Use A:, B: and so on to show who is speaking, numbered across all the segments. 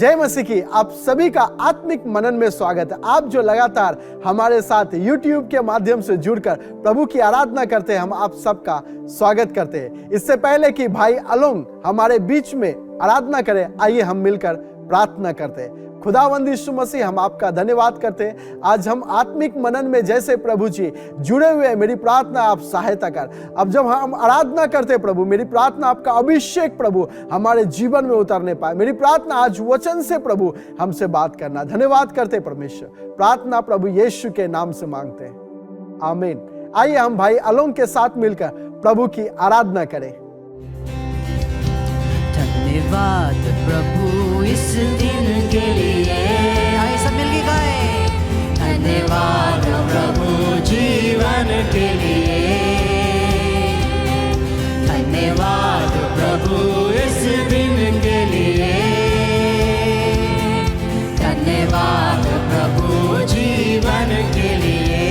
A: जय मसीह की आप सभी का आत्मिक मनन में स्वागत है। आप जो लगातार हमारे साथ YouTube के माध्यम से जुड़कर प्रभु की आराधना करते हैं, हम आप सबका स्वागत करते हैं। इससे पहले कि भाई अलोंग हमारे बीच में आराधना करें, आइए हम मिलकर प्रार्थना करते हैं। खुदावंद यीशु मसीह, हम आपका धन्यवाद करते हैं। आज हम आत्मिक मनन में जैसे प्रभु जी जुड़े हुए हैं, मेरी प्रार्थना आप सहायता कर। अब जब हम आराधना करते हैं प्रभु, मेरी प्रार्थना आपका अभिषेक प्रभु हमारे जीवन में उतरने पाए। मेरी प्रार्थना आज वचन से प्रभु हमसे बात करना। धन्यवाद करते परमेश्वर। प्रार्थना प्रभु यीशु के नाम से मांगते हैं, आमीन। आइए हम भाई अलोंग के साथ मिलकर प्रभु की आराधना करें।
B: धन्यवाद प्रभु इस दिन के लिए, आइए सब मिलके गाएं। धन्यवाद प्रभु जीवन के लिए, धन्यवाद प्रभु इस दिन के लिए, धन्यवाद प्रभु जीवन के लिए,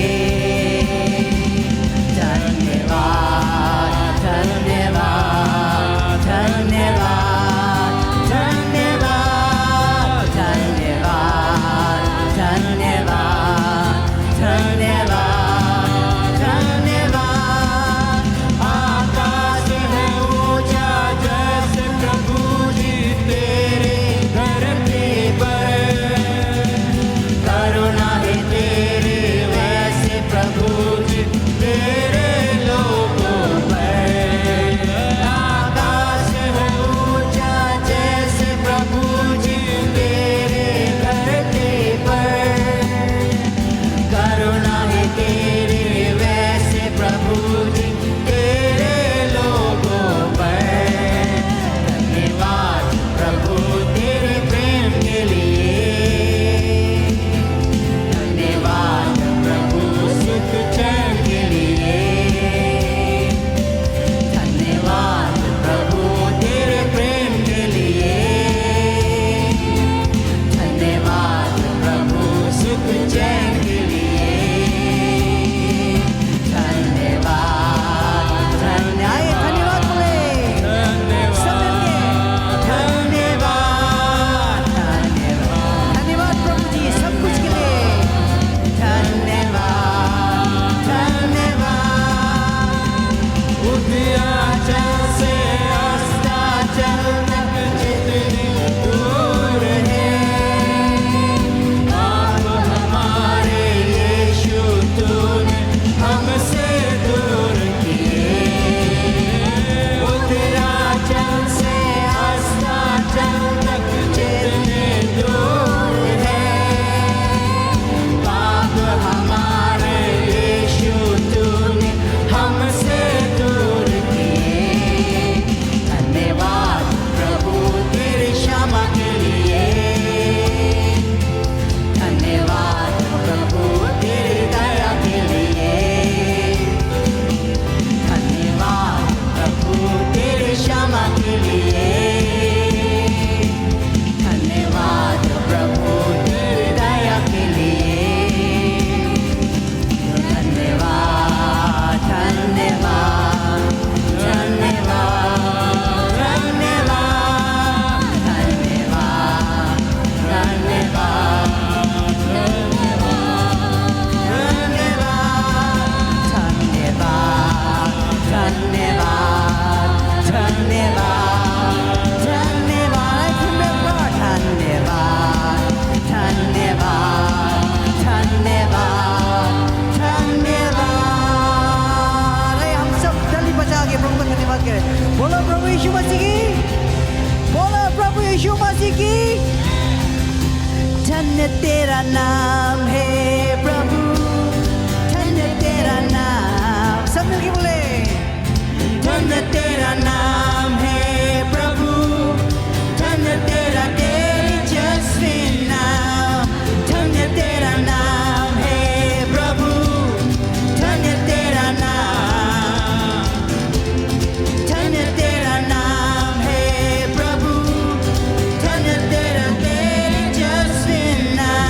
B: धन्यवाद धन्यवाद धन्यवाद। धन्य तेरा नाम है प्रभु, धन्य तेरा नाम, सब मिलके बोले। धन्य तेरा नाम है प्रभु, धन्य तेरा तेजस्वी नाम, धन्य तेरा नाम है प्रभु, धन्य तेरा नाम, धन्य तेरा नाम है प्रभु, धन्य तेरा तेजस्वी नाम।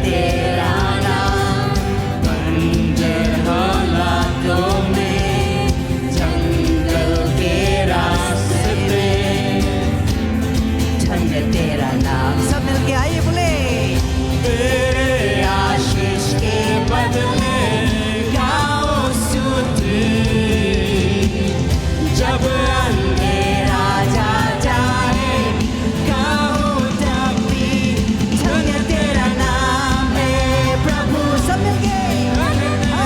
B: तेरा नाम, बंजर हालातों में, जंगल के रास्ते, धन्य तेरा नाम। सब मिलके आइए बोले, तेरे आशीष के बदले गाओ स्तुति, जब अंधेरा जा जाए गाओ तब भी, धन्य तेरा नाम है प्रभु। सब मिलके हालेलुया,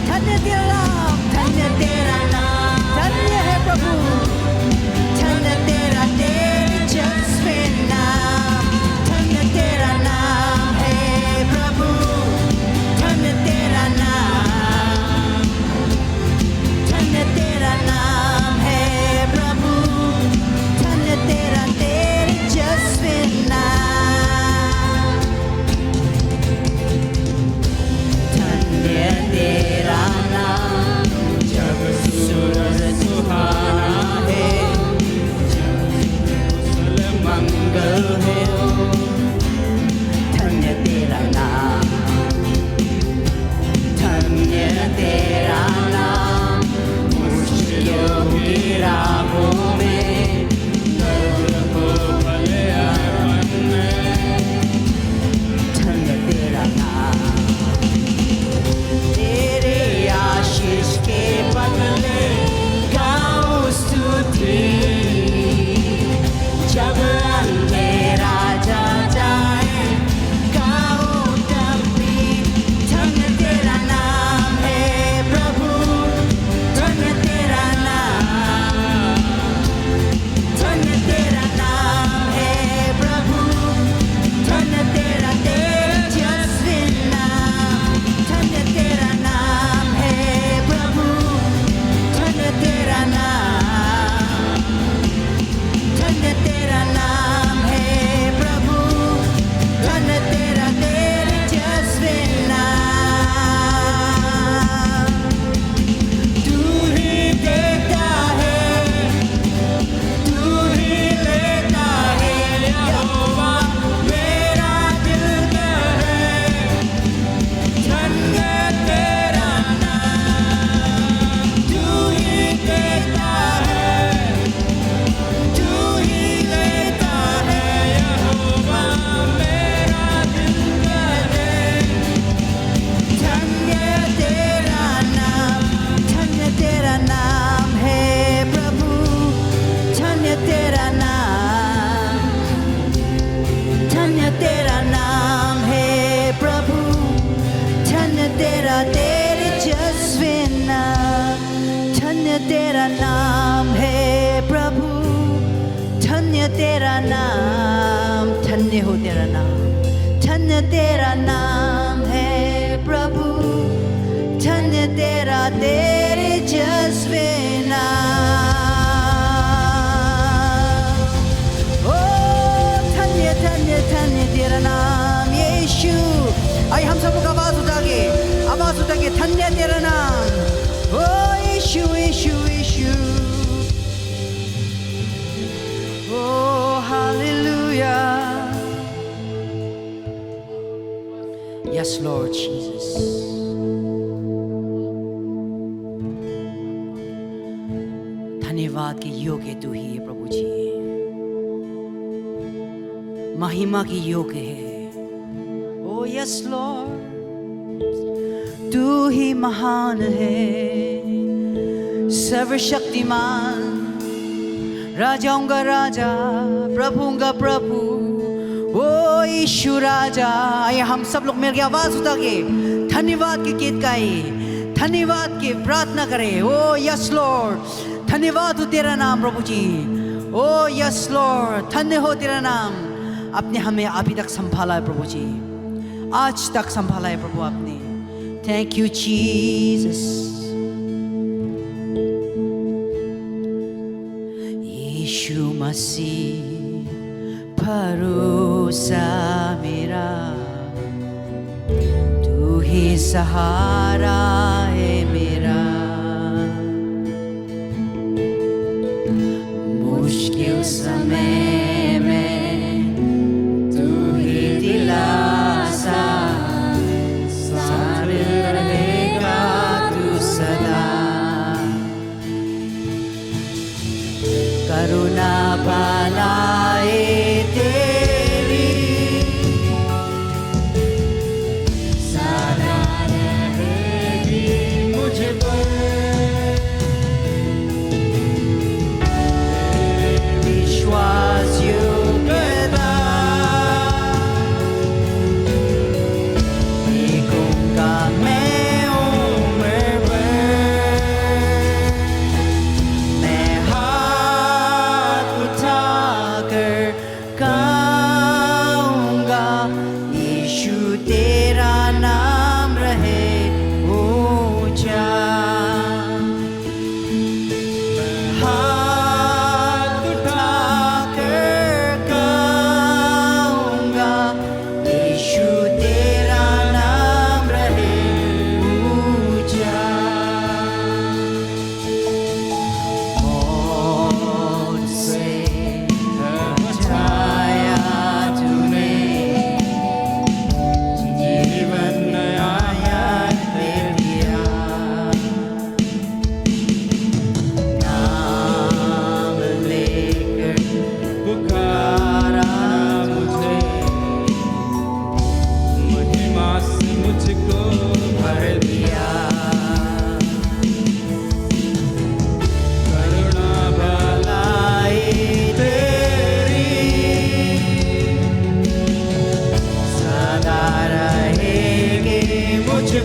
B: धन्य तेरा नाम, धन्य तेरा नाम, धन्य है प्रभु, धन्य तेरा तेजस्वी नाम, धन्य तेरा नाम है प्रभु, धन्य तेरा नाम, धन्य तेरा नाम है प्रभु, धन्य तेरा तेजस्वी नाम, धन्य तेरा नाम, जब सूरज सुहाना है, मंगल है, धन्य तेरा नाम, धन्य तेरा नाम, मुश्किलों की राहों में, दर्द हो भले अरमान में, धन्य तेरा नाम, तेरे आशीष के बदले गाओ स्तुति, जब अंधेरा जा जाए गाओ तब भी, धन्य तेरा नाम है प्रभु, धन्य तेरा नाम, धन्य तेरा नाम है प्रभु, धन्य तेरा तेजस्वी नाम, धन्य तेरा नाम है प्रभु, धन्य तेरा नाम, धन्य तेरा नाम है प्रभु, धन्य तेरा तेजस्वी नाम। तू ही देता है, तू ही लेता है, यहोवा मेरा दिल है, धन्य तेरा नाम। तू ही देता है, तू ही लेता है, यहोवा मेरा दिल है, धन्य तेरा नाम, धन्य तेरा नाम है प्रभु, धन्य तेरा नाम, धन्य तेरा नाम है प्रभु, धन्य तेरा तेजस्वी नाम, धन्य तेरा नाम है प्रभु, धन्य तेरा नाम, धन्य हो तेरा नाम, धन्य तेरा नाम है प्रभु, धन्य तेरा तेजस्वी नाम। ओ धन्य धन्य धन्य तेरा नाम यीशु। आइए हम सब लोग आवाज उठा के धन्य तेरा नाम, ओ यीशु यीशु यीशु। Oh, hallelujah. Yes, Lord Jesus. धन्यवाद के योग्य तू ही है प्रभु जी, महिमा की योग्य है। Oh, yes, Lord. तू ही महान है, सर्वशक्तिमान, राजाओं का राजा, प्रभुओं का प्रभु, ओ यीशु राजा। आइए हम सब लोग मिलकर आवाज उठा के धन्यवाद के गीत गाए, धन्यवाद की प्रार्थना करें। ओ यस लॉर्ड, धन्यवाद हो तेरा नाम प्रभु जी। ओ यस लॉर्ड, धन्य हो तेरा नाम। आपने हमें अभी तक संभाला है प्रभु जी, आज तक संभाला है प्रभु आपने। Thank you Jesus. Yeshu Masih भरोसा मेरा, तू ही सहारा है मेरा। मुश्किल समय में तू ही दिला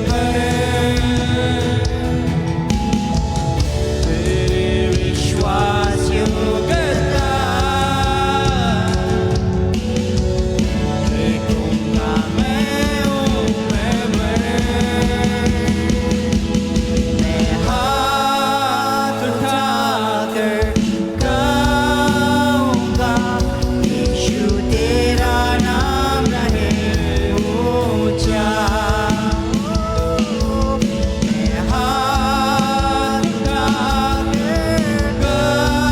B: पर तेरे विश्वास योग्यता देखूंगा मैं हाथ उठाकर गाऊंगा यीशु तेरा नाम रहे ऊंचा। मैं हाथ उठाकर गाऊंगा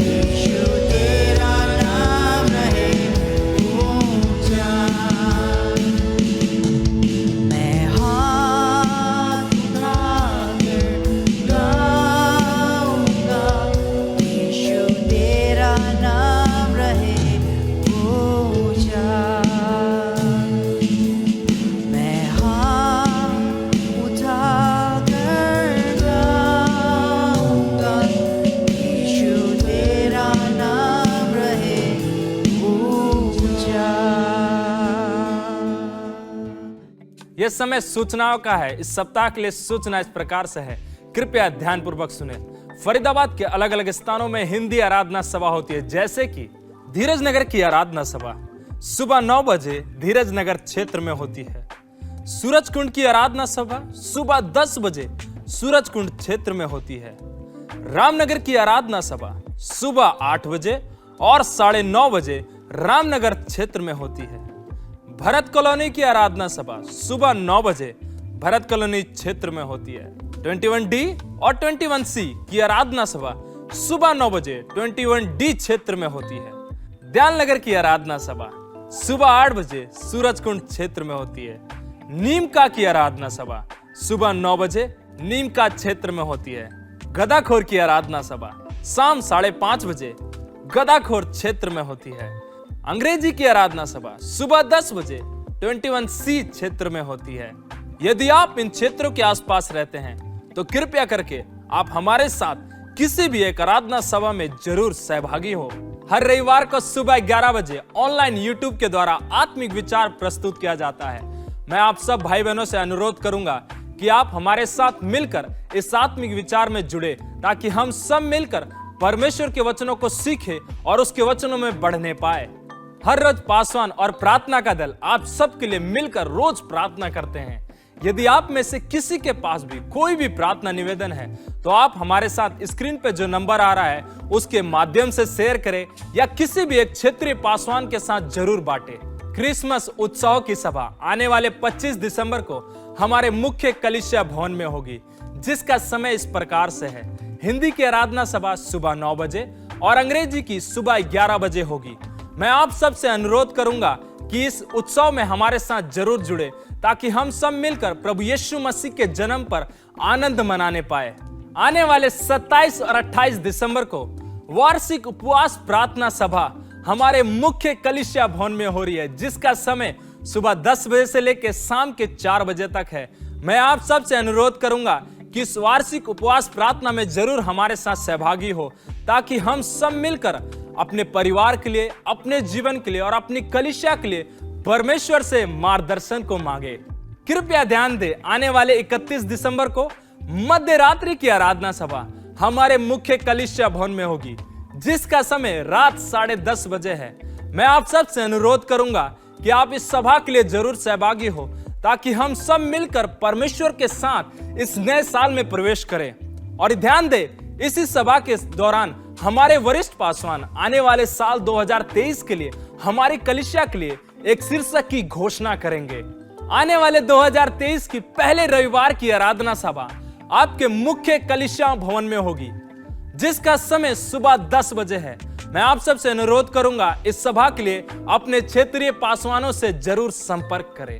B: यीशु तेरा नाम रहे ऊंचा। मैं हाथ उठाकर गाऊंगा यीशु तेरा नाम रहे ऊंचा। मैं हाथ उठाकर गाऊंगा यीशु तेरा नाम रहे ऊंचा।
C: यह समय सूचनाओं का है। इस सप्ताह के लिए सूचना इस प्रकार से है, कृपया ध्यानपूर्वक सुने। फरीदाबाद के अलग अलग स्थानों में हिंदी आराधना सभा होती है, जैसे कि धीरज नगर की आराधना सभा सुबह 9 बजे धीरज नगर क्षेत्र में होती है। सूरज कुंड की आराधना सभा सुबह 10 बजे सूरज कुंड क्षेत्र में होती है। रामनगर की आराधना सभा सुबह 8 बजे और 9:30 बजे रामनगर क्षेत्र में होती है। भरत कॉलोनी की आराधना सभा सुबह 9 बजे भरत कॉलोनी क्षेत्र में होती है। 21D और 21C की आराधना सभा सुबह 9 बजे 21D क्षेत्र में होती है। दयाल नगर की आराधना सभा सुबह 8 बजे सूरजकुंड क्षेत्र में होती है। नीमका की आराधना सभा सुबह 9 बजे नीमका क्षेत्र में होती है। गदाखोर की आराधना सभा शाम 5:30 बजे गदाखोर क्षेत्र में होती है। अंग्रेजी की आराधना सभा सुबह 10 बजे 21C क्षेत्र में होती है। यदि आप इन क्षेत्रों के आसपास रहते हैं तो कृपया करके आप हमारे साथ किसी भी एक आराधना सभा में जरूर सहभागी हो। हर रविवार को सुबह 11 बजे ऑनलाइन यूट्यूब के द्वारा आत्मिक विचार प्रस्तुत किया जाता है। मैं आप सब भाई बहनों से अनुरोध करूंगा कि आप हमारे साथ मिलकर इस आत्मिक विचार में जुड़े, ताकि हम सब मिलकर परमेश्वर के वचनों को सीखें और उसके वचनों में बढ़ने पाए। हर रोज पासवान और प्रार्थना का दल आप सबके लिए मिलकर रोज प्रार्थना करते हैं। यदि आप में से किसी के पास भी कोई भी प्रार्थना निवेदन है तो आप हमारे साथ स्क्रीन पे जो नंबर आ रहा है उसके माध्यम से शेयर करें या किसी भी एक क्षेत्रीय पासवान के साथ जरूर बांटें। क्रिसमस उत्सव की सभा आने वाले 25 दिसंबर को हमारे मुख्य कलीसिया भवन में होगी, जिसका समय इस प्रकार से है। हिंदी की आराधना सभा सुबह 9 बजे और अंग्रेजी की सुबह 11 बजे होगी। मैं आप सबसे अनुरोध करूंगा कि इस उत्सव में हमारे साथ जरूर जुड़े, ताकि हम सब मिलकर प्रभु यीशु मसीह के जन्म पर आनंद मनाने पाए। आने वाले 27 और 28 दिसंबर को वार्षिक उपवास प्रार्थना सभा हमारे मुख्य कलीसिया भवन में हो रही है, जिसका समय सुबह 10 बजे से लेकर शाम के 4 बजे तक है। मैं आप सबसे अनुरोध करूंगा कि इस वार्षिक उपवास प्रार्थना में जरूर हमारे साथ सहभागी हो, ताकि हम सब मिलकर अपने परिवार के लिए, अपने जीवन के लिए और अपनी कलीसिया के लिए परमेश्वर से मार्गदर्शन को मांगे। कृपया ध्यान दें, आने वाले 31 दिसंबर को मध्य रात्रि की आराधना सभा हमारे मुख्य कलीसिया भवन में होगी, जिसका समय रात 10:30 बजे है। मैं आप सबसे अनुरोध करूंगा कि आप इस सभा के लिए जरूर सहभागी हो, ताकि हम सब मिलकर परमेश्वर के साथ इस नए साल में प्रवेश करें। और ध्यान दें, इसी सभा के दौरान हमारे वरिष्ठ पासवान आने वाले साल 2023 के लिए हमारी कलीसिया के लिए एक शीर्षक की घोषणा करेंगे। आने वाले 2023 की पहले रविवार की आराधना सभा आपके मुख्य कलीसिया भवन में होगी, जिसका समय सुबह 10 बजे है। मैं आप सबसे अनुरोध करूंगा इस सभा के लिए अपने क्षेत्रीय पासवानों से जरूर संपर्क करें।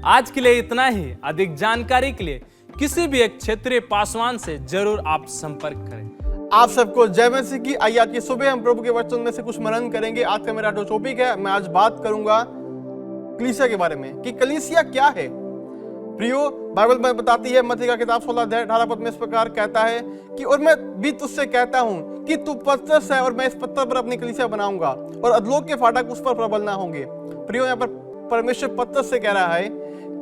C: आज के लिए इतना ही। अधिक जानकारी के लिए किसी भी एक क्षेत्रीय पासवान से जरूर आप संपर्क करें।
A: आप सबको जय मसीह की। आइए आज की सुबह हम प्रभु के वचन में से कुछ मनन करेंगे। आज का मेरा जो टॉपिक है, मैं आज बात करूंगा कलीसिया के बारे में कि कलीसिया क्या है। प्रियो, बाइबल में बताती है, मत्ती का किताब 16 अध्याय 18 पद में इस प्रकार कहता है कि और मैं भी तुझसे कहता हूं कि तू पतरस है और मैं इस पत्थर पर अपनी कलीसिया बनाऊंगा और अधोलोक के फाटक उस पर प्रबल ना होंगे। प्रियो, यहाँ पर परमेश्वर पतरस से कह रहा है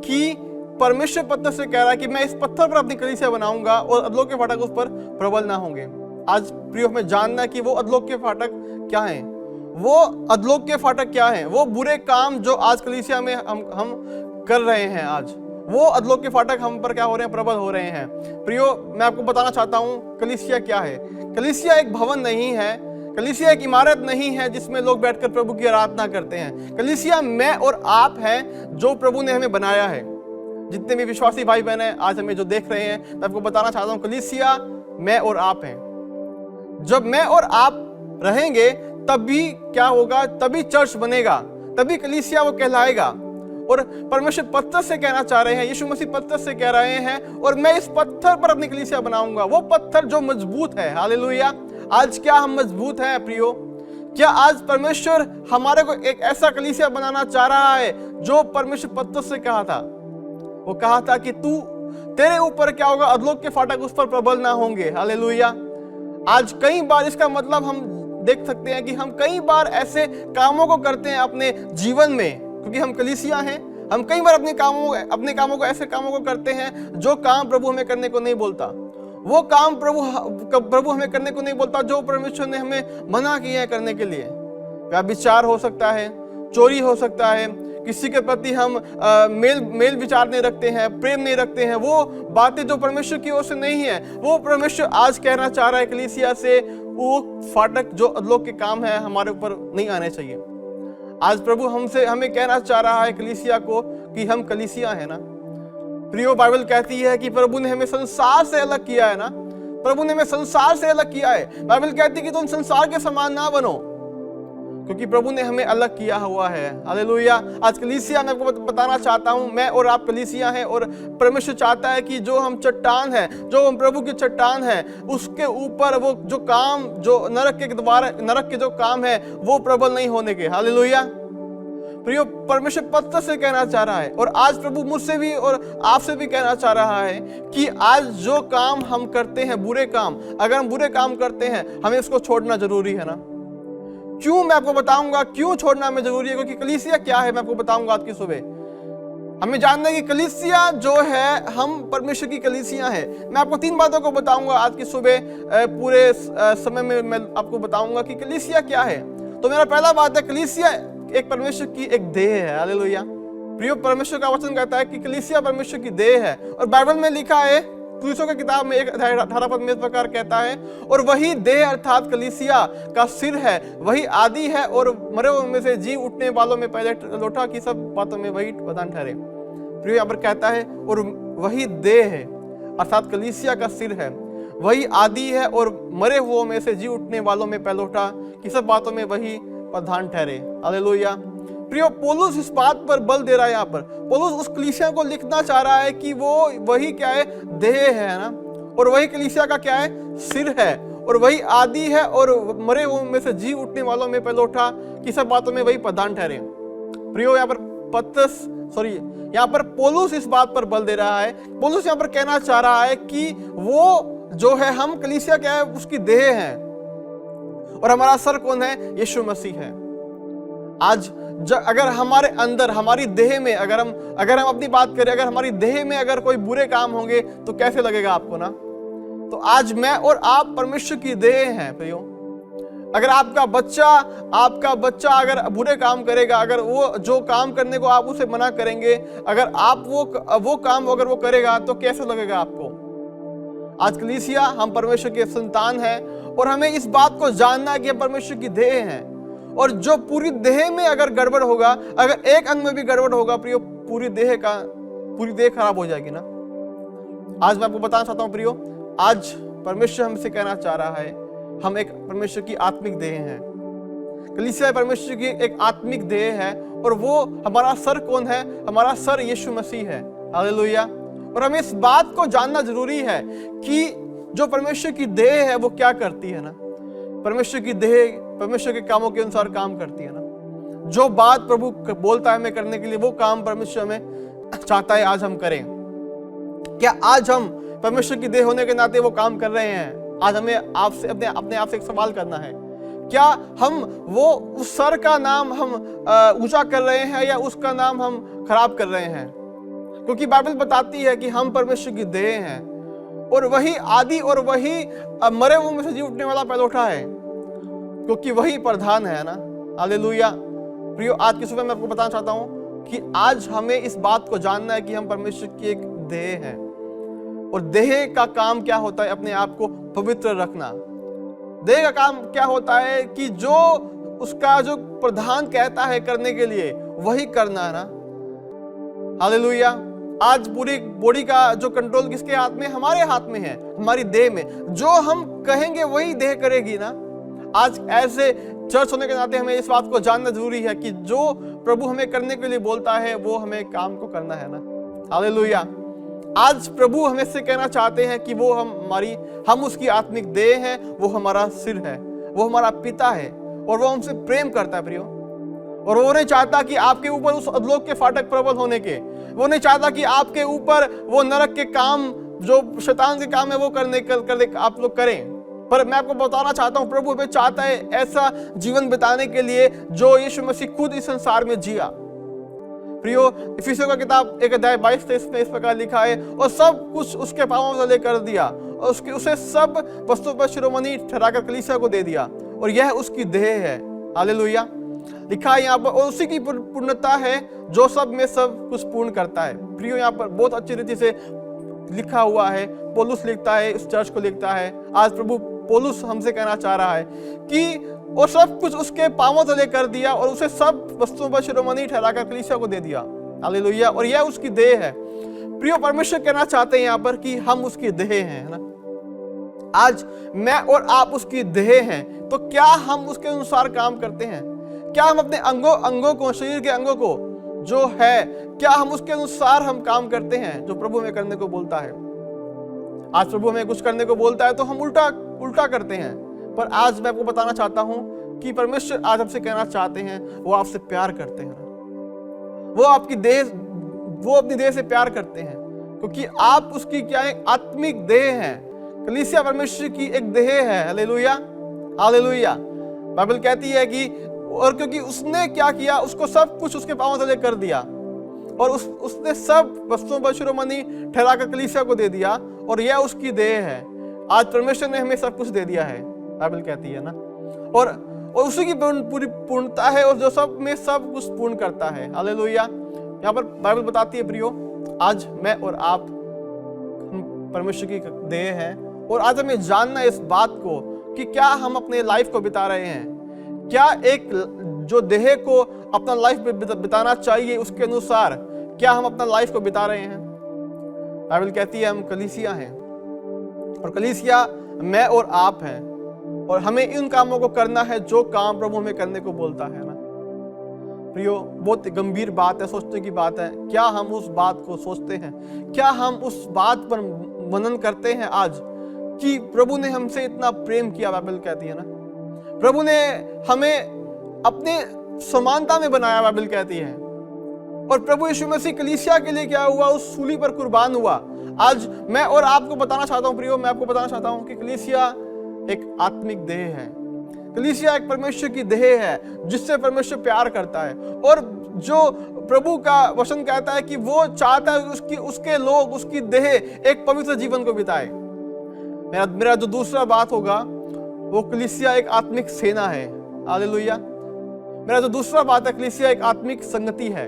D: कि परमेश्वर पत्थर से कह रहा है कि मैं इस पत्थर पर अपनी कलीसिया बनाऊंगा और अधलोक के फाटक उस पर प्रबल ना होंगे। आज प्रियो हमें जानना है कि वो अधलोक के फाटक क्या हैं। वो अधलोक के फाटक क्या हैं? वो बुरे काम जो आज कलीसिया में हम कर रहे हैं, आज वो अधलोक के फाटक हम पर क्या हो रहे हैं? प्रबल हो रहे हैं। प्रियो, मैं आपको बताना चाहता हूँ कलीसिया क्या है। कलीसिया एक भवन नहीं है, कलीसिया एक इमारत नहीं है जिसमें लोग बैठकर प्रभु की आराधना करते हैं। कलीसिया मैं और आप हैं जो प्रभु ने हमें बनाया है। जितने भी विश्वासी भाई बहन हैं आज हमें जो देख रहे हैं, मैं आपको बताना चाहता हूँ कलीसिया मैं और आप हैं। जब मैं और आप रहेंगे तभी क्या होगा? तभी चर्च बनेगा, तभी कलीसिया वो कहलाएगा। और परमेश्वर पत्थर से कहना चाह रहे हैं, यीशु मसीह पत्थर से कह रहे हैं, और मैं इस पत्थर पर अपनी कलीसिया बनाऊंगा, वो पत्थर जो मजबूत है। हालेलुया। आज क्या हम मजबूत हैं प्रियो? क्या आज परमेश्वर हमारे को एक ऐसा कलीसिया बनाना चाह रहा है जो परमेश्वर पत्थर से कहा था? वो कहा था कि तेरे ऊपर क्या होगा? अधलोक के फाटक उस पर प्रबल ना होंगे। हालेलुया। आज कई बार इसका मतलब हम देख सकते हैं कि हम कई बार ऐसे कामों को करते हैं अपने जीवन में, क्योंकि हम कलीसिया हैं। हम कई बार अपने कामों को ऐसे कामों को करते हैं जो काम प्रभु हमें करने को नहीं बोलता। वो काम प्रभु हमें करने को नहीं बोलता जो परमेश्वर ने हमें मना किया है करने के लिए। व्यभिचार हो सकता है, चोरी हो सकता है, किसी के प्रति हम मेल विचार नहीं रखते हैं, प्रेम नहीं रखते हैं। वो बातें जो परमेश्वर की ओर से नहीं है, वो परमेश्वर आज कहना चाह रहा है कलीसिया से, वो फाटक जो अधलोक के काम है हमारे ऊपर नहीं आने चाहिए। आज प्रभु हमें कहना चाह रहा है कलीसिया को कि हम कलीसिया है ना। प्रियो, बाइबल कहती है कि प्रभु ने हमें संसार से अलग किया है ना। प्रभु ने हमें संसार से अलग किया है। बाइबल कहती है कि तुम संसार के समान ना बनो, क्योंकि प्रभु ने हमें अलग किया हुआ है। हालेलुया। आज कलीसिया मैं आपको बताना चाहता हूं, मैं और आप कलीसिया हैं, और परमेश्वर चाहता है कि जो हम चट्टान है, जो हम प्रभु की चट्टान है, उसके ऊपर वो जो काम, जो नरक के जो काम है, वो प्रबल नहीं होने के। हालेलुया। प्रियो, परमेश्वर पत्थर से कहना चाह रहा है, और आज प्रभु मुझसे भी और आपसे भी कहना चाह रहा है कि आज जो काम हम करते हैं, बुरे काम, अगर हम बुरे काम करते हैं, हमें इसको छोड़ना जरूरी है ना। क्यों? मैं आपको बताऊंगा क्यों छोड़ना हमें जरूरी है, क्योंकि कलीसिया क्या है मैं आपको बताऊंगा आज की सुबह। हमें जानना है कि कलीसिया जो है, हम परमेश्वर की कलीसिया है। मैं आपको 3 बातों को बताऊंगा आज की सुबह, पूरे समय में मैं आपको बताऊंगा कि कलीसिया क्या है। तो मेरा पहला बात है, कलीसिया एक परमेश्वर की एक देह है। हालेलुया। प्रियो, परमेश्वर का वचन कहता है कि कलीसिया परमेश्वर की देह है, और बाइबल में लिखा है, कुरिन्थियों की किताब में 1:18 में इस प्रकार कहता है, और वही देह अर्थात कलीसिया का सिर है, वही आदि है, और मरे हुए में से जी उठने वालों में पहले लौटा, की सब बातों में वही प्रधान ठहरे। प्रियो, यहाँ पर कहता है, और वही देह है अर्थात कलीसिया का सिर है, वही आदि है, और मरे हुओं में से जी उठने वालों में पहले लौटा, की सब बातों में वही प्रधान ठहरे। हालेलुया। प्रियो, पौलुस इस बात पर बल दे रहा है। यहाँ पर पौलुस उस कलीसिया को लिखना चाह रहा है कि वो वही क्या है? देह है ना, और वही कलीसिया का क्या है? सिर है, और वही आदि है, और मरे हुए में से जी उठने वालों में पहले उठा, कि सब बातों में वही प्रधान ठहरे। प्रियो, यहाँ पर पौलुस इस बात पर बल दे रहा है। पौलुस यहाँ पर कहना चाह रहा है कि वो जो है, हम कलीसिया क्या है? उसकी देह है, और हमारा सर कौन है? यीशु मसीह है। आज अगर हमारे अंदर, हमारी देह में, अगर हम अपनी बात करें, अगर हमारी देह में अगर कोई बुरे काम होंगे तो कैसे लगेगा आपको ना। तो आज मैं और आप परमेश्वर की देह हैं प्रियो। अगर आपका बच्चा अगर बुरे काम करेगा, अगर वो जो काम करने को आप उसे मना करेंगे, अगर आप वो काम अगर वो करेगा तो कैसे लगेगा आपको। आज कलीसिया, हम परमेश्वर के संतान हैं, और हमें इस बात को जानना है कि हम परमेश्वर की देह हैं, और जो पूरी देह में अगर गड़बड़ होगा, अगर एक अंग में भी गड़बड़ होगा प्रियो, पूरी देह खराब हो जाएगी ना। आज मैं आपको बताना चाहता हूं प्रियो, आज परमेश्वर हमसे कहना चाह रहा है, हम एक परमेश्वर की आत्मिक देह हैं। कलीसिया परमेश्वर की एक आत्मिक देह है, और वो हमारा सर कौन है? हमारा सर यीशु मसीह है। हालेलुया। और हमें इस बात को जानना जरूरी है कि जो परमेश्वर की देह है वो क्या करती है ना। परमेश्वर की देह परमेश्वर के कामों के अनुसार काम करती है ना। जो बात प्रभु बोलता है हमें करने के लिए, वो काम परमेश्वर हमें चाहता है आज हम करें। क्या आज हम परमेश्वर की देह होने के नाते वो काम कर रहे हैं? आज हमें आपसे अपने आप से एक सवाल करना है, क्या हम वो उस सर का नाम हम ऊंचा कर रहे हैं, या उसका नाम हम खराब कर रहे हैं? क्योंकि बाइबल बताती है कि हम परमेश्वर की देह हैं और वही आदि और वही मरे हुओं में से जी उठने वाला पहले उठा है, क्योंकि वही प्रधान है ना। हालेलुया। प्रियो, आज की सुबह मैं आपको बताना चाहता हूं कि आज हमें इस बात को जानना है कि हम परमेश्वर की एक देह हैं और देह का काम क्या होता है? अपने आप को पवित्र रखना। देह का काम क्या होता है कि जो उसका जो प्रधान कहता है करने के लिए वही करना है ना। हालेलुया। आज पूरी बॉडी का जो कंट्रोल किसके हाथ में? हमारे हाथ में है, हमारी देह में। जो हम कहेंगे वही देह करेगी ना। आज ऐसे चर्च होने के नाते हमें इस बात को जानना जरूरी है कि जो प्रभु हमें करने के लिए बोलता है वो हमें काम को करना है ना। हालेलुया। आज प्रभु हमें से कहना चाहते हैं कि वो हम उसकी आत्मिक देह हैं, वो हमारा सिर है, वो हमारा पिता है और वो हमसे प्रेम करता है प्रियो। और वो नहीं चाहता कि आपके ऊपर उस अधलोक के फाटक प्रबल होने के, वो नहीं चाहता कि आपके ऊपर वो नरक के काम जो शैतान के काम है वो करने आप लोग करें। पर मैं आपको बताना चाहता हूं, प्रभु हमें चाहता है ऐसा जीवन बिताने के लिए जो यीशु मसीह खुद इस संसार में जिया। प्रियो, इफिसियों का किताब 1:22-23 में इस प्रकार लिखा है, और सब कुछ उसके पांवों में तले कर दिया और उसे सब वस्तुओं पर शिरोमणि ठहराकर कलीसिया को दे दिया, और यह उसकी देह है। हालेलुया। लिखा है यहाँ पर, और उसी की पूर्णता है जो सब में सब कुछ पूर्ण करता है। प्रियो, यहाँ पर बहुत अच्छी रीति से लिखा हुआ है। पौलुस लिखता है, इस चर्च को लिखता है। आज प्रभु पौलुस हमसे कहना चाह रहा है कि वो सब कुछ उसके पांवों तले कर दिया और उसे सब वस्तुओं पर शिरोमणि ठहराकर कलीसिया को दे दिया। हालेलुया। और यह उसकी देह है। प्रियो, परमेश्वर कहना चाहते हैं यहाँ पर कि हम उसकी देह हैं, है ना। आज मैं और आप उसकी देह हैं, तो क्या हम उसके अनुसार काम करते हैं? क्या हम अपने अंगों को, शरीर के अंगों को जो है, क्या हम उसके अनुसार हम काम करते हैं जो प्रभु हमें करने को बोलता है? आज प्रभु हमें कुछ करने को बोलता है तो हम उल्टा करते हैं। पर आज मैं आपको बताना चाहता हूं कि परमेश्वर आज हमसे कहना चाहते हैं, वो आपसे प्यार करते हैं। वो अपनी देह से प्यार करते हैं, क्योंकि आप उसकी क्या है? आत्मिक देह है। कलीसिया परमेश्वर की एक देह है। हालेलुया। हालेलुया। बाइबल कहती है कि और क्योंकि उसने क्या किया, उसको सब कुछ उसके पांवों तले कर दिया और उसने सब वस्तुओं पर शिरोमणि ठहराकर कलीसिया को दे दिया, और यह उसकी देह है। आज परमेश्वर ने हमें सब कुछ दे दिया है, बाइबल कहती है ना। और उसी की पूरी पूर्णता है, और जो सब में सब कुछ पूर्ण करता है। हालेलुया। यहाँ पर बाइबल बताती है प्रियो, आज मैं और आप परमेश्वर की देह हैं, और आज हमें जानना है इस बात को कि क्या हम अपने लाइफ को बिता रहे हैं। क्या एक जो देह को अपना लाइफ बिताना चाहिए उसके अनुसार क्या हम अपना लाइफ को बिता रहे हैं? बाइबल कहती है हम कलीसिया हैं, और कलीसिया मैं और आप हैं, और हमें इन कामों को करना है जो काम प्रभु हमें करने को बोलता है ना। प्रियो, बहुत गंभीर बात है, सोचने की बात है। क्या हम उस बात को सोचते हैं? क्या हम उस बात पर मनन करते हैं आज कि प्रभु ने हमसे इतना प्रेम किया? बाइबल कहती है ना, प्रभु ने हमें अपने समानता में बनाया। बाइबल कहती है, और प्रभु यीशु मसीह कलीसिया के लिए क्या हुआ? उस सूली पर कुर्बान हुआ। आज मैं और आपको बताना चाहता हूं प्रियो, मैं आपको बताना चाहता हूं कि कलीसिया एक आत्मिक देह है। कलीसिया एक परमेश्वर की देह है जिससे परमेश्वर प्यार करता है, और जो प्रभु का वचन कहता है कि वो चाहता है कि उसके लोग, उसकी देह एक पवित्र जीवन को बिताए। मेरा जो दूसरा बात होगा वो कलीसिया एक आत्मिक सेना है। हालेलुया। मेरा जो दूसरा बात है, कलीसिया एक आत्मिक संगति है।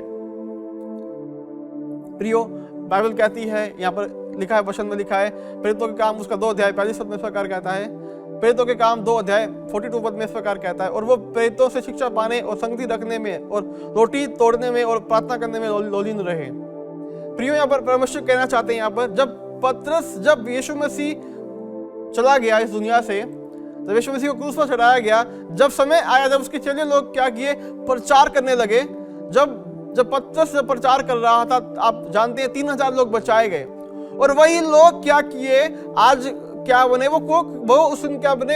D: प्रियो, बाइबल कहती है, यहाँ पर लिखा है, वचन में लिखा है, प्रेरितों के काम उसका 2 अध्याय 45 पद में इस प्रकार कहता है। प्रेरितों के काम 2 अध्याय 42 पद में इस प्रकार कहता है, और वो प्रेरितों से शिक्षा पाने और संगति रखने में और रोटी तोड़ने में और प्रार्थना करने में लोलीन रहे। प्रियो, यहाँ पर परमेश्वर कहना चाहते हैं, यहाँ पर जब यीशु मसीह चला गया इस दुनिया से, जब यीशु मसीह को क्रूस पर चढ़ाया गया, जब समय आया जब उसके चेले लोग क्या किए? प्रचार करने लगे। जब पतरस प्रचार कर रहा था, आप जानते हैं 3000 लोग बचाए गए, और वही लोग क्या किए? आज क्या बने?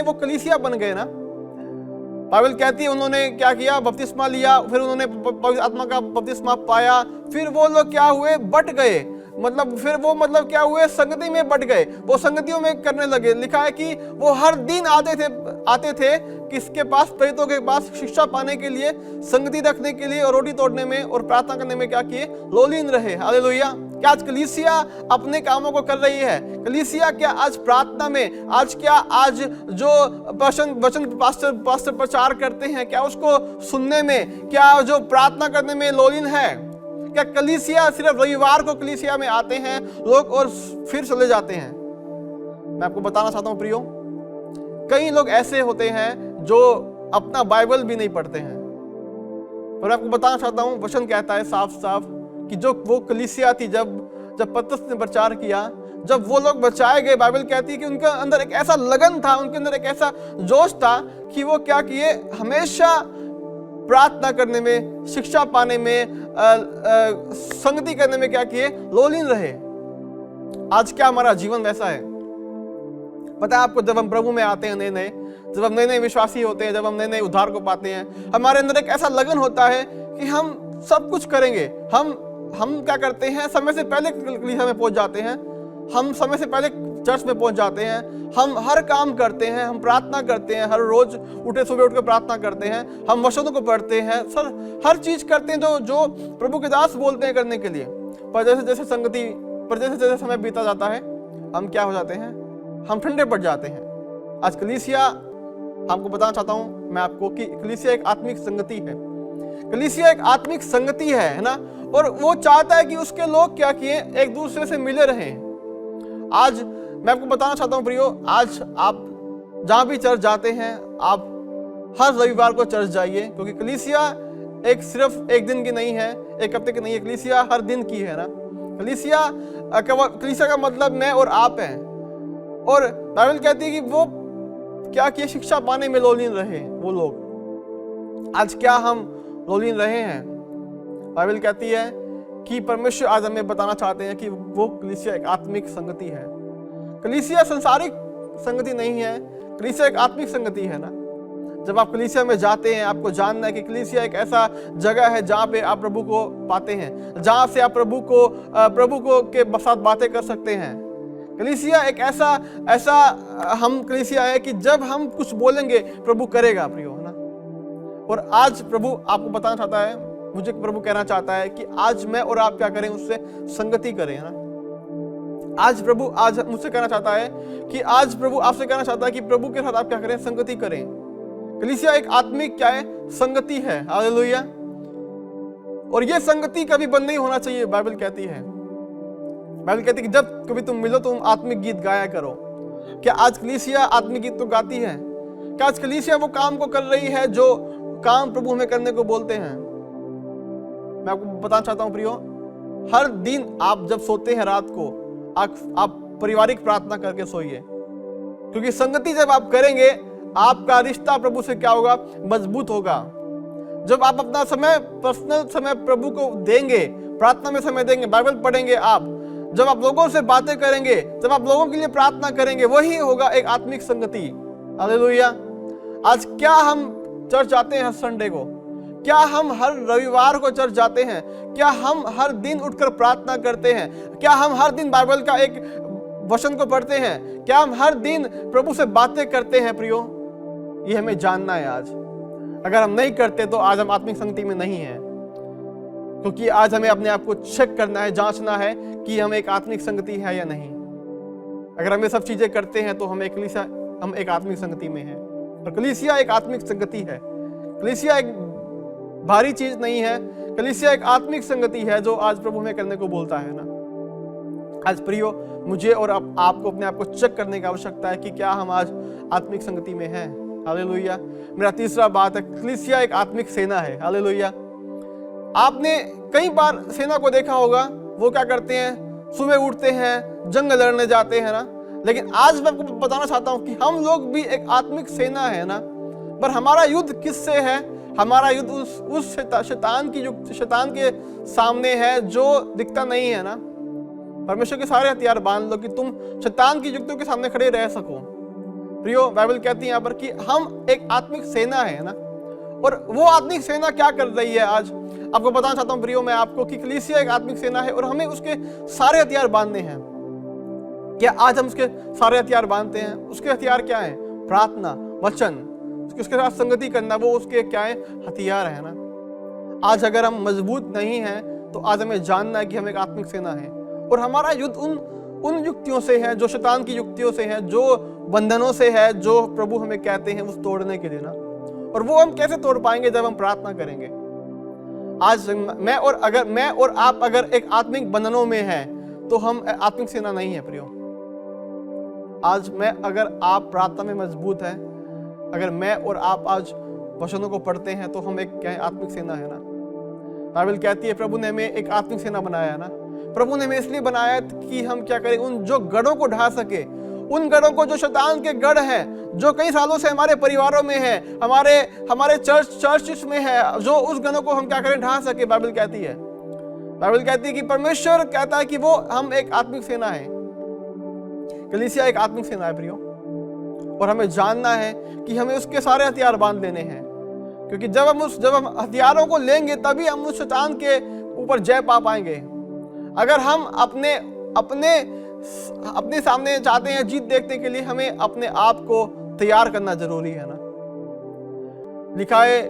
D: वो कलीसिया बन गए ना। बाइबल कहती है उन्होंने क्या किया? बपतिस्मा लिया, फिर उन्होंने पवित्र आत्मा का बपतिस्मा पाया, फिर वो लोग क्या हुए? बट गए। मतलब क्या हुए? संगति में बट गए, वो संगतियों में करने लगे। लिखा है कि वो हर दिन आते थे किसके पास? प्रेरितों के पास, शिक्षा पाने के लिए, संगति रखने के लिए, और रोटी तोड़ने में और प्रार्थना करने में क्या किए? लोलीन रहे। हालेलुया। क्या आज कलीसिया अपने कामों को कर रही है? कलीसिया क्या आज प्रार्थना में, आज जो वचन पास्टर प्रचार करते हैं, क्या उसको सुनने में, क्या जो प्रार्थना करने में लोलीन है? क्या कलीसिया सिर्फ रविवार को कलीसिया में आते हैं लोग और फिर चले जाते हैं? मैं आपको बताना चाहता हूं प्रियो, कई लोग ऐसे होते हैं जो अपना बाइबल भी नहीं पढ़ते हैं। पर आपको बताना चाहता हूं, वचन कहता है साफ साफ कि जो वो कलीसिया थी, जब पतरस ने प्रचार किया, जब वो लोग बचाए गए, बाइबल कहती है कि उनके अंदर एक ऐसा लगन था, उनके अंदर एक ऐसा जोश था कि वो क्या किए, हमेशा प्रार्थना करने में, शिक्षा पाने में, संगति करने में क्या किए, लोलीन रहे। आज क्या हमारा जीवन वैसा है? पता है आपको, जब हम प्रभु में आते हैं नए, जब हम नए विश्वासी होते हैं, जब हम नए उद्धार को पाते हैं, हमारे अंदर एक ऐसा लगन होता है कि हम सब कुछ करेंगे। हम क्या करते हैं, समय से पहले कलीसिया में पहुंच जाते हैं, हम समय से पहले चर्च में पहुंच जाते हैं, हम हर काम करते हैं, हम प्रार्थना करते हैं, हर रोज सुबह उठ के प्रार्थना करते हैं, हम वचनों को पढ़ते हैं, हर चीज करते हैं जो प्रभु के दास बोलते हैं करने के लिए। पर जैसे जैसे समय बीता जाता है, हम क्या हो जाते हैं, हम ठंडे पड़ जाते हैं। आज कलीसिया, आपको बताना चाहता हूं मैं आपको कि कलीसिया एक आत्मिक संगति है। कलीसिया एक आत्मिक संगति है ना, और वो चाहता है कि उसके लोग क्या किए, एक दूसरे से मिले रहें। आज मैं आपको बताना चाहता हूं प्रियो, आज आप जहां भी चर्च जाते हैं, आप हर रविवार को चर्च जाइए, क्योंकि कलीसिया सिर्फ एक दिन की नहीं है, एक हफ्ते की नहीं है, कलीसिया हर दिन की है ना। कलीसिया का मतलब मैं और आप हैं। और बाइबल कहती है कि वो क्या किए, शिक्षा पाने में लोलीन रहे वो लोग। आज क्या हम लोलीन रहे हैं? बाइबल कहती है कि परमेश्वर आज हमें बताना चाहते हैं कि वो कलीसिया एक आत्मिक संगति है। कलीसिया संसारिक संगति नहीं है, कलीसिया एक आत्मिक संगति है ना। जब आप कलीसिया में जाते हैं, आपको जानना है कि कलीसिया एक ऐसा जगह है जहाँ पे आप प्रभु को पाते हैं, जहाँ से आप प्रभु को के साथ बातें कर सकते हैं। कलीसिया एक ऐसा हम कलीसिया है कि जब हम कुछ बोलेंगे प्रभु करेगा प्रियो, है ना। और आज प्रभु आपको बताना चाहता है, मुझे प्रभु कहना चाहता है कि आज मैं और आप क्या करें, उससे संगति करें, है ना। आज प्रभु आज मुझसे कहना चाहता है कि आज प्रभु आपसे कहना चाहता है कि प्रभु के साथ आप क्या करें, संगति करें। कलीसिया एक आत्मिक क्या है, संगति है। हालेलुया। और ये संगति कभी बंद नहीं होना चाहिए। बाइबल कहती है कि जब कभी तुम मिलो तुम आत्मिक गीत गाया करो। क्या आज कलीसिया आत्मिक गीत तो गाती है? क्या आज कलीसिया वो काम को कर रही है जो काम प्रभु हमें करने को बोलते हैं? मैं आपको बताना चाहता हूं प्रियो, हर दिन आप जब सोते हैं रात को, आप पारिवारिक प्रार्थना करके सोइए, क्योंकि संगति जब आप करेंगे, आपका रिश्ता प्रभु से क्या होगा, मजबूत होगा। जब आप अपना समय, पर्सनल समय प्रभु को देंगे, प्रार्थना में समय देंगे, बाइबल पढ़ेंगे, आप जब आप लोगों से बातें करेंगे, जब आप लोगों के लिए प्रार्थना करेंगे, वही होगा एक आत्मिक संगति। हालेलुया। आज क्या हम चर्च जाते हैं हर संडे को? क्या हम हर रविवार को चर्च जाते हैं? क्या हम हर दिन उठकर प्रार्थना करते हैं? क्या हम हर दिन बाइबल का एक वचन को पढ़ते हैं? क्या हम हर दिन प्रभु से बातें करते हैं प्रियो? ये हमें जानना है आज। अगर हम नहीं करते तो आज हम आत्मिक संगति में नहीं हैं, क्योंकि आज हमें अपने आप को चेक करना है, जांचना है कि हम एक आत्मिक संगति है या नहीं। अगर हम ये सब चीजें करते हैं तो हम एक आत्मिक संगति में हैं। और कलीसिया एक आत्मिक संगति है। कलीसिया एक भारी चीज नहीं है, कलीसिया एक आत्मिक संगति है जो आज प्रभु में करने को बोलता है ना। आज प्रियो, मुझे और आपको अपने आप को चेक करने की आवश्यकता है कि क्या हम आज आत्मिक संगति में हैं। हालेलुया। मेरा तीसरा बात है, कलीसिया एक आत्मिक सेना है। हालेलुया। आपने कई बार सेना को देखा होगा, वो क्या करते हैं, सुबह उठते हैं, जंग लड़ने जाते हैं ना। लेकिन आज मैं आपको बताना चाहता हूं कि हम लोग भी एक आत्मिक सेना है ना। पर हमारा युद्ध किससे है? हमारा युद्ध उस शैतान के सामने है जो दिखता नहीं है ना। परमेश्वर के सारे हथियार बांध लो कि तुम शैतान की युक्तियों के सामने खड़े रह सको। प्रियो, बाइबल कहती है यहाँ पर कि हम एक आत्मिक सेना है ना। और वो आत्मिक सेना क्या कर रही है? आज आपको बताना चाहता हूं प्रियो मैं आपको कि कलीसिया एक आत्मिक सेना है और हमें उसके सारे हथियार बांधने हैं। क्या आज हम उसके सारे हथियार बांधते हैं? उसके हथियार क्या है? प्रार्थना, वचन, उसके साथ संगति करना, वो उसके क्या है? हथियार है ना। आज अगर हम मजबूत नहीं हैं तो आज हमें जानना है कि हम एक आत्मिक सेना है और हमारा युद्ध उन युक्तियों से है, जो शैतान की युक्तियों से है, जो बंधनों से है, जो प्रभु हमें कहते हैं उस तोड़ने के लिए ना। और वो हम कैसे तोड़ पाएंगे? जब हम प्रार्थना करेंगे। आज मैं और आप अगर एक आत्मिक बंधनों में हैं तो हम आत्मिक सेना नहीं है प्रियो। आज अगर आप प्रार्थना में मजबूत हैं, अगर मैं और आप आज वचनों को पढ़ते हैं तो हम एक क्या है? आत्मिक सेना है ना। बाइबल कहती है प्रभु ने हमें एक आत्मिक सेना बनाया है ना। प्रभु ने हमें इसलिए बनाया कि हम क्या करें? उन जो गढ़ों को ढा सके, उन गढ़ों को जो शैतान के गढ़ हैं, जो कई सालों से हमारे परिवारों में है, हमारे चर्च में है, जो उस गढ़ों को हम क्या करें? ढा सके। बाइबल कहती है कि परमेश्वर कहता है कि वो हम एक आत्मिक सेना है। कलीसिया एक आत्मिक सेना है प्रियो, और हमें जानना है कि हमें उसके सारे हथियार बांध लेने हैं, क्योंकि जब हम हथियारों को लेंगे तभी हम उस शैतान के ऊपर जय पा पाएंगे। अगर हम अपने सामने चाहते हैं जीत देखने के लिए, हमें अपने आप को तैयार करना जरूरी है ना। लिखा है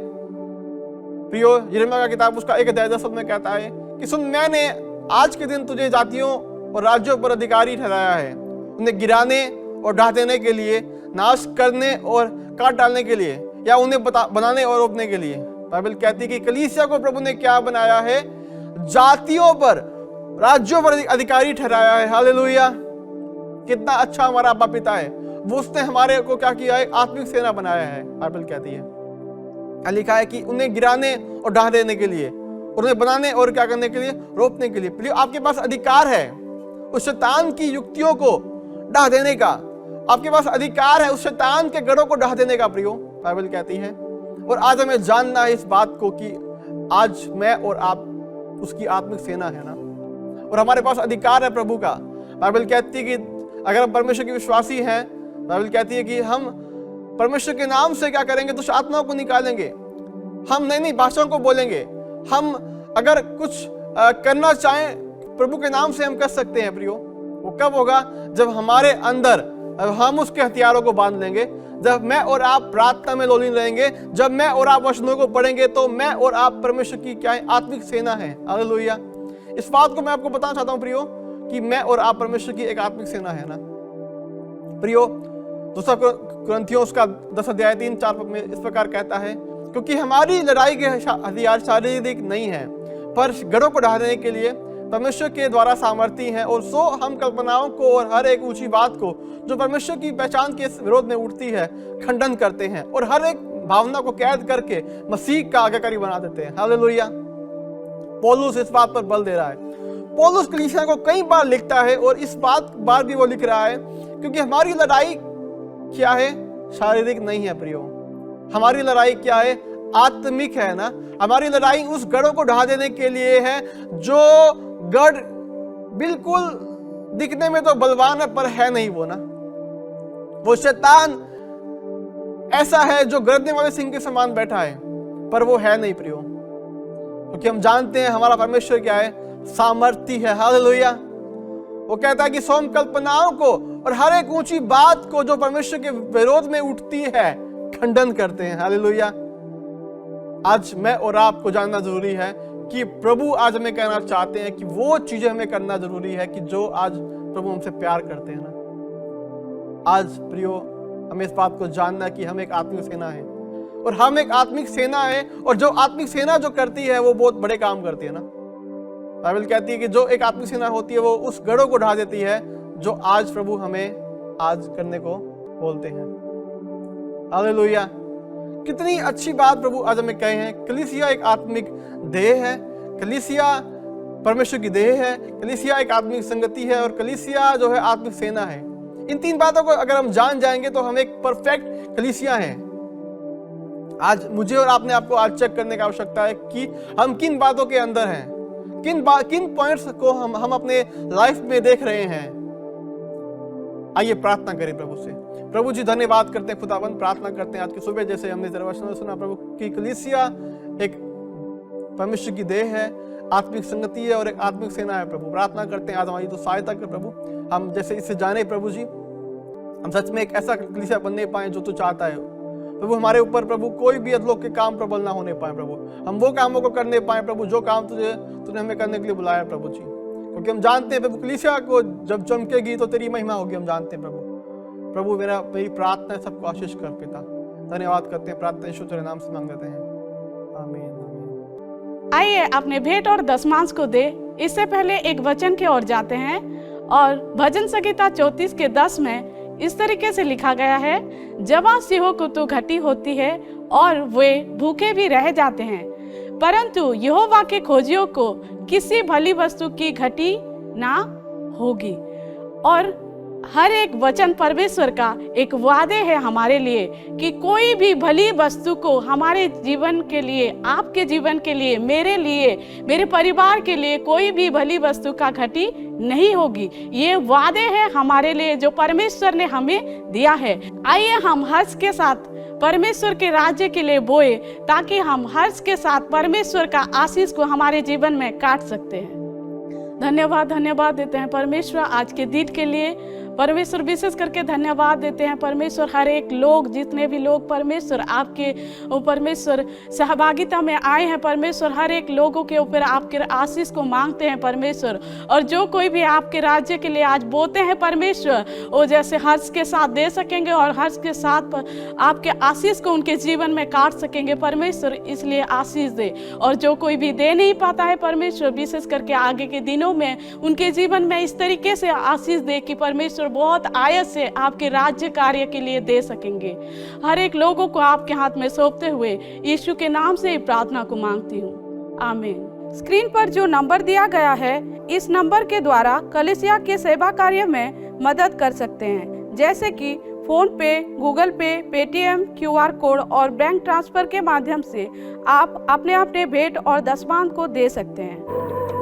D: प्रियो, यिर्मयाह का किताब उसका 1:10 में कहता है कि सुन, मैंने आज के दिन तुझे जातियों और राज्यों पर अधिकारी ठहराया है, उन्हें गिराने और ढा देने के लिए, नाश करने और काट डालने के लिए, या उन्हें बनाने और रोपने के लिए। बाइबल कहती है कि कलीसिया को प्रभु ने क्या बनाया है? जातियों पर, राज्यों पर अधिकारी ठहराया है। हालेलुया! कितना अच्छा हमारा अब्बा पिता है, वो उसने हमारे को क्या किया है? आत्मिक सेना बनाया है। बाइबल कहती है, लिखा है कि उन्हें गिराने और ढा देने के लिए, उन्हें बनाने और क्या करने के लिए? रोपने के लिए। प्रिय, आपके पास अधिकार है उस शैतान की युक्तियों को ढा देने का। आपके पास अधिकार है उस शैतान के गढ़ों को ढा देने का प्रियो, बाइबल कहती है। और आज हमें जानना है इस बात को कि आज मैं और आप उसकी आत्मिक सेना है ना, और हमारे पास अधिकार है प्रभु का। बाइबल कहती है कि अगर हम परमेश्वर के विश्वासी हैं, बाइबल कहती है कि हम परमेश्वर के नाम से क्या करेंगे? दुष्ट आत्माओं को निकालेंगे। हम नई भाषाओं को बोलेंगे। हम अगर कुछ करना चाहें प्रभु के नाम से हम कर सकते हैं प्रियो। वो कब होगा? जब हमारे अंदर हम उसके हथियारों को बांध लेंगे, जब मैं और आप प्रार्थना में लोलीन रहेंगे, जब मैं और आप वचनों को पढ़ेंगे, तो मैं और आप परमेश्वर की क्या है? आत्मिक सेना है। हालेलुया! इस बात को मैं आपको बताना चाहता हूं प्रियो कि मैं और आप परमेश्वर की एक आत्मिक सेना है ना। प्रियो, दूसरा कुरिन्थियों उसका 10:3-4 में इस प्रकार कहता है, क्योंकि हमारी लड़ाई के हथियार शारीरिक नहीं है, पर गढ़ों को ढा देने के लिए परमेश्वर के द्वारा सामर्थी हैं, और सो हम कल्पनाओं को और हर एक ऊंची बात को जो परमेश्वर की पहचान के विरोध में उठती है खंडन करते हैं, और हर एक भावना को कैद करके मसीह का आज्ञाकारी बना देते हैं। हालेलुया! पौलुस इस बात पर बल दे रहा है। पौलुस कलीसिया को कई बार लिखता है, और इस बार भी वो लिख रहा है, क्योंकि हमारी लड़ाई क्या है? शारीरिक नहीं है प्रियो। हमारी लड़ाई क्या है? आत्मिक है ना। हमारी लड़ाई उस गढ़ों को ढा देने के लिए है, जो गढ़ बिल्कुल दिखने में तो बलवान है पर है नहीं वो ना। वो शैतान ऐसा है जो गरजने वाले सिंह के समान बैठा है, पर वो है नहीं प्रियो, क्योंकि हम जानते हैं हमारा परमेश्वर क्या है? सामर्थी है। हालेलुया! वो कहता है कि सोम कल्पनाओं को और हर एक ऊंची बात को जो परमेश्वर के विरोध में उठती है खंडन करते हैं। हालेलुया! आज मैं और आपको जानना जरूरी है कि प्रभु आज हमें कहना चाहते हैं कि वो चीजें हमें करना जरूरी है कि जो आज प्रभु हमसे प्यार करते हैं ना। आज प्रियो, हमें इस बात को जानना कि हम एक आत्मिक सेना है, और हम एक आत्मिक सेना है, और जो आत्मिक सेना जो करती है वो बहुत बड़े काम करती है ना। बाइबल कहती है कि जो एक आत्मिक सेना होती है वो उस गढ़ों को ढा देती है जो आज प्रभु हमें आज करने को बोलते हैं। हालेलुया! कितनी अच्छी बात प्रभु आज हमें कहे हैं। कलीसिया एक आत्मिक देह है, कलीसिया परमेश्वर की देह है, कलीसिया एक आत्मिक संगति है, और कलीसिया जो है आत्मिक सेना है। इन तीन बातों को अगर हम जान जाएंगे तो हम एक परफेक्ट कलीसिया हैं। आज मुझे और आपने आपको आज चेक करने की आवश्यकता है कि हम किन बातों के अंदर हैं, किन पॉइंट्स को हम अपने लाइफ में देख रहे हैं। आइए प्रार्थना करें प्रभु से। प्रभु जी, धन्यवाद करते हैं खुदावंद, प्रार्थना करते हैं आज की सुबह जैसे हमने तेरा वचन सुना प्रभु की कलीसिया एक परमेश्वर की देह है, आत्मिक संगति है और एक आत्मिक सेना है। प्रभु प्रार्थना करते हैं आज हमारी तो सहायता कर प्रभु, हम जैसे इससे जाने प्रभु जी, हम सच में एक ऐसा कलीसिया बनने पाए जो तू चाहता है प्रभु। हमारे ऊपर प्रभु कोई भी अधलोक के काम प्रबल ना होने पाए प्रभु, हम वो कामों को करने पाए प्रभु जो काम तूने हमें करने के लिए बुलाया प्रभु जी, क्योंकि हम जानते हैं प्रभु कलीसिया को जब चमकेगी तो तेरी महिमा होगी। हम जानते हैं प्रभु मेरी प्रार्थना है, सबको आशीष कर पिता। धन्यवाद करते हैं, प्रार्थना यीशु तेरे नाम से मांगते हैं, आमीन।
E: आइए अपने भेंट और दशमांश को दे। इससे पहले एक वचन की ओर जाते हैं और भजन संहिता 34 के 10 में इस तरीके से लिखा गया है, जवां सिंहों को तो घटी होती है और वे भूखे भी रह जाते हैं, परंतु यहोवा के खोजियों को किसी भली वस्तु की घटी ना होगी। और हर एक वचन परमेश्वर का एक वादे है हमारे लिए कि कोई भी भली वस्तु को हमारे जीवन के लिए, आपके जीवन के लिए, मेरे लिए, मेरे परिवार के लिए कोई भी भली वस्तु का घटी नहीं होगी। ये वादे हैं हमारे लिए जो परमेश्वर ने हमें दिया है। आइए हम हर्ष के साथ परमेश्वर के राज्य के लिए बोए, ताकि हम हर्ष के साथ परमेश्वर का आशीष को हमारे जीवन में काट सकते हैं। धन्यवाद देते हैं परमेश्वर आज के दिन के लिए। परमेश्वर विशेष करके धन्यवाद देते हैं परमेश्वर, हर एक लोग, जितने भी लोग परमेश्वर आपके परमेश्वर सहभागिता में आए हैं परमेश्वर, हर एक लोगों के ऊपर आपके आशीष को मांगते हैं परमेश्वर। और जो कोई भी आपके राज्य के लिए आज बोते हैं परमेश्वर, वो जैसे हर्ष के साथ दे सकेंगे और हर्ष के साथ आपके आशीष को उनके जीवन में काट सकेंगे परमेश्वर। इसलिए आशीष दे। और जो कोई भी दे नहीं पाता है परमेश्वर, विशेष करके आगे के दिनों में उनके जीवन में इस तरीके से आशीष दे कि परमेश्वर बहुत आयत से आपके राज्य कार्य के लिए दे सकेंगे। हर एक लोगों को आपके हाथ में सौंपते हुए यीशु के नाम से प्रार्थना को मांगती हूँ, आमीन। स्क्रीन पर जो नंबर दिया गया है, इस नंबर के द्वारा कलीसिया के सेवा कार्य में मदद कर सकते हैं, जैसे कि फोन पे, गूगल पे, पेटीएम, QR कोड और बैंक ट्रांसफर के माध्यम से आप अपने भेंट और दशमांश को दे सकते हैं।